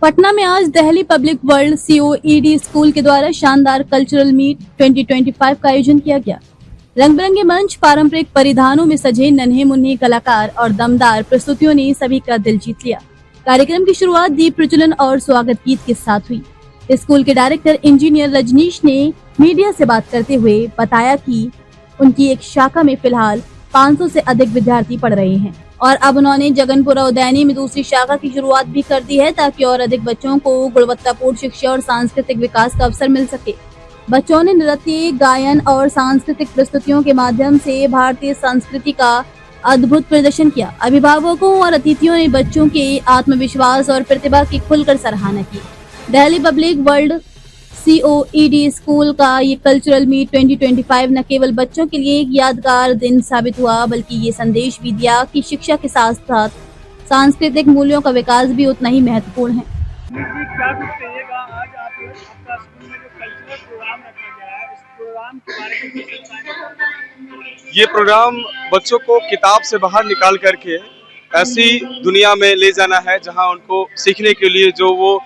पटना में आज Delhi public world COED school के द्वारा शानदार कल्चरल मीट 2025 का आयोजन किया गया। रंग बिरंगे मंच, पारंपरिक परिधानों में सजे नन्हे मुन्ने कलाकार और दमदार प्रस्तुतियों ने सभी का दिल जीत लिया। कार्यक्रम की शुरुआत दीप प्रज्वलन और स्वागत गीत के साथ हुई। स्कूल के डायरेक्टर इंजीनियर रजनीश ने मीडिया से बात करते हुए बताया कि उनकी एक शाखा में फिलहाल 500 से अधिक विद्यार्थी पढ़ रहे हैं और अब उन्होंने जगनपुरा उदयनी में दूसरी शाखा की शुरुआत भी कर दी है ताकि और अधिक बच्चों को गुणवत्तापूर्ण शिक्षा और सांस्कृतिक विकास का अवसर मिल सके। बच्चों ने नृत्य, गायन और सांस्कृतिक प्रस्तुतियों के माध्यम से भारतीय संस्कृति का अद्भुत प्रदर्शन किया। अभिभावकों और अतिथियों ने बच्चों के आत्मविश्वास और प्रतिभा की खुलकर सराहना की। Delhi public world COED school का ये कल्चरल मीट 2025 न केवल बच्चों के लिए एक यादगार दिन साबित हुआ, बल्कि ये संदेश भी दिया कि शिक्षा के साथ साथ सांस्कृतिक मूल्यों का विकास भी उतना ही महत्वपूर्ण है। क्या कुछ कहिएगा आज आपका स्कूल में जो कल्चरल प्रोग्राम रखा गया है, इस प्रोग्राम के बारे में कुछ बताएं? ये प्रोग्राम बच्चों को किताब से बाहर निकाल करके ऐसी दुनिया में ले जाना है जहां उनको सीखने के लिए जो वो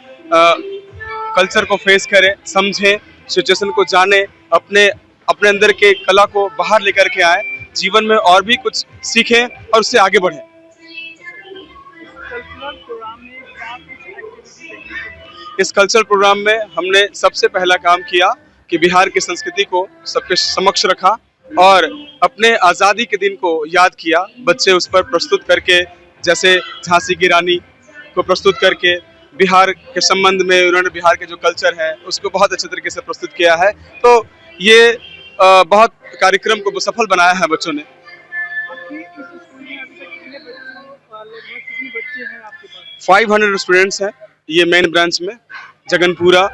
कल्चर को फेस करें, समझें, सिचुएशन को जाने, अपने अंदर के कला को बाहर लेकर के आए, जीवन में और भी कुछ सीखें और उससे आगे बढ़ें। इस कल्चरल प्रोग्राम में हमने सबसे पहला काम किया कि बिहार की संस्कृति को सबके समक्ष रखा और अपने आज़ादी के दिन को याद किया। बच्चे उस पर प्रस्तुत करके, जैसे झांसी की रानी को प्रस्तुत करके बिहार के संबंध में उन्होंने बिहार के जो कल्चर है उसको बहुत अच्छे तरीके से प्रस्तुत किया है। तो ये बहुत कार्यक्रम को सफल बनाया है बच्चों ने। 500 स्टूडेंट्स हैं ये मेन ब्रांच में। Jaganpura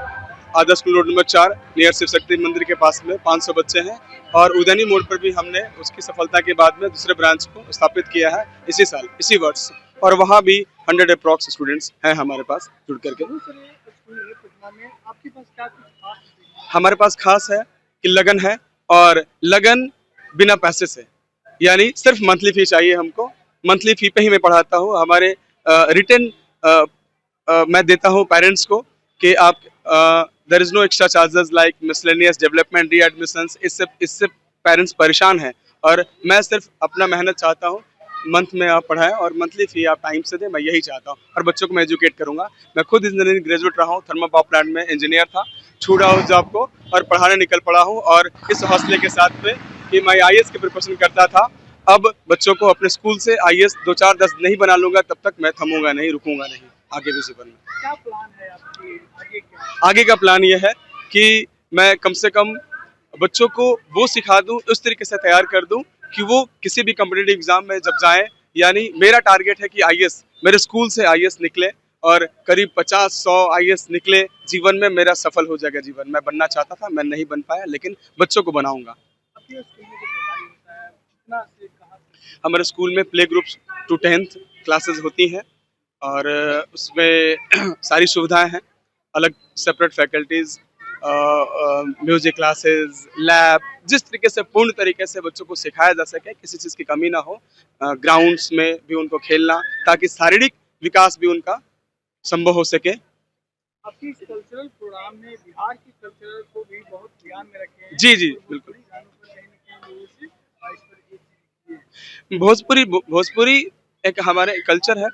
Adarsh school road number 4 near Shiv Shakti Mandir के पास में 500 बच्चे हैं और उदयनी मोड़ पर भी हमने उसकी सफलता के बाद में दूसरे ब्रांच को स्थापित किया है इसी साल, इसी वर्ष, और वहाँ भी 100 अप्रॉक्स स्टूडेंट्स हैं हमारे पास जुड़ करके। हमारे पास खास है कि लगन है, और लगन बिना पैसे से, यानी सिर्फ मंथली फी चाहिए हमको। मंथली फी पे ही मैं पढ़ाता हूँ। हमारे रिटर्न मैं देता हूँ पेरेंट्स को कि आप there is no extra charges like miscellaneous development, readmissions. इससे पेरेंट्स परेशान हैं और मैं सिर्फ अपना मेहनत चाहता हूँ, मंथ में आप पढ़ाएं और मंथली फी आप टाइम से दें, मैं यही चाहता हूँ। और बच्चों को मैं एजुकेट करूँगा। मैं खुद इंजीनियरिंग ग्रेजुएट रहा हूँ, थर्मल पावर प्लांट में इंजीनियर था, छूटा उस जॉब को और पढ़ाने निकल पड़ा हूँ, और इस हौसले के साथ में कि मैं IAS की प्रिपरेशन करता था, अब बच्चों को अपने स्कूल से IAS 2, 4, 10 नहीं बना लूँगा तब तक मैं थमूंगा नहीं, रुकूंगा नहीं आगे भी जीवन में। क्या प्लान है आपकी आगे? आगे का प्लान ये है कि मैं कम से कम बच्चों को वो सिखा दूं, उस तरीके से तैयार कर दूं कि वो किसी भी कॉम्पिटिटिव एग्जाम में जब जाएं, यानी मेरा टारगेट है कि IAS, मेरे स्कूल से IAS निकले और करीब 50-100 IAS निकले। जीवन में मेरा सफल हो जाएगा जीवन। मैं बनना चाहता था, मैं नहीं बन पाया, लेकिन बच्चों को बनाऊंगा। हमारे स्कूल में प्ले ग्रुप्स 2 10th क्लासेस होती हैं और उसमें सारी सुविधाएं हैं, अलग separate faculties, music classes, lab, जिस तरीके से पूर्ण तरीके से बच्चों को सिखाया जा सके, किसी चीज़ की कमी ना हो। ग्राउंड्स में भी उनको खेलना, ताकि शारीरिक विकास भी उनका संभव हो सके। आपकी इस कल्चरल प्रोग्राम में बिहार की कल्चर को भी बहुत ध्यान में रखे हैं। जी बिल्कुल। भोजपुरी एक हमारे कल्चर है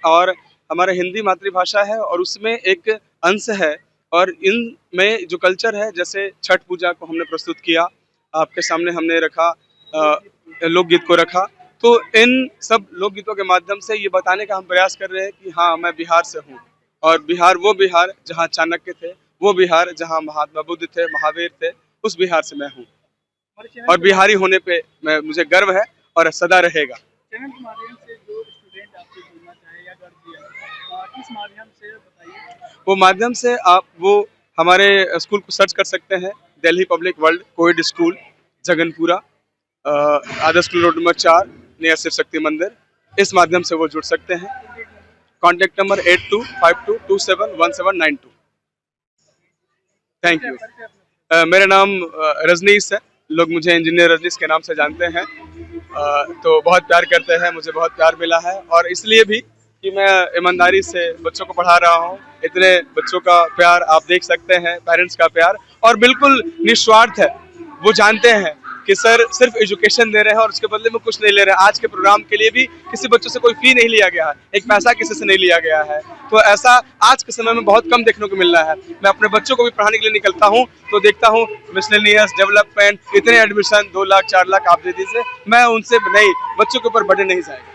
और हमारा हिंदी मातृभाषा है और उसमें एक अंश है, और इनमें जो कल्चर है, जैसे छठ पूजा को हमने प्रस्तुत किया, आपके सामने हमने रखा, लोकगीत को रखा, तो इन सब लोकगीतों के माध्यम से ये बताने का हम प्रयास कर रहे हैं कि हाँ, मैं बिहार से हूँ, और बिहार वो बिहार जहाँ चाणक्य थे, वो बिहार जहाँ महात्मा बुद्ध थे, महावीर थे, उस बिहार से मैं हूँ, और बिहारी होने पे मुझे गर्व है और सदा रहेगा। चैनल के माध्यम से जो स्टूडेंट आपसे जुड़ना चाहे या किस माध्यम से बताइए? वो माध्यम से आप वो हमारे स्कूल को सर्च कर सकते हैं, Delhi public world coed school, Jaganpura, Adarsh school road number 4 near Shiv Shakti Mandir. इस माध्यम से वो जुड़ सकते हैं। Contact number 8252271792। Thank you. मेरा नाम रजनीश है, लोग मुझे इंजीनियर रजनीश के नाम से जानते हैं, तो बहुत प्यार करते हैं, मुझे बहुत प्यार मिला है, और इसलिए भी कि मैं ईमानदारी से बच्चों को पढ़ा रहा हूँ। इतने बच्चों का प्यार आप देख सकते हैं, पेरेंट्स का प्यार, और बिल्कुल निस्वार्थ है। वो जानते हैं कि सर सिर्फ एजुकेशन दे रहे हैं और उसके बदले में कुछ नहीं ले रहे हैं। आज के प्रोग्राम के लिए भी किसी बच्चों से कोई फी नहीं लिया गया है, एक पैसा किसी से नहीं लिया गया है। तो ऐसा आज के समय में बहुत कम देखने को मिल रहा है। मैं अपने बच्चों को भी पढ़ाने के लिए निकलता हूँ तो देखता हूँ मिसलेनियस, डेवलपमेंट, इतने एडमिशन 2 लाख 4 लाख आप दे दीजिए, मैं उनसे नहीं, बच्चों के ऊपर बर्डन नहीं जाएगा।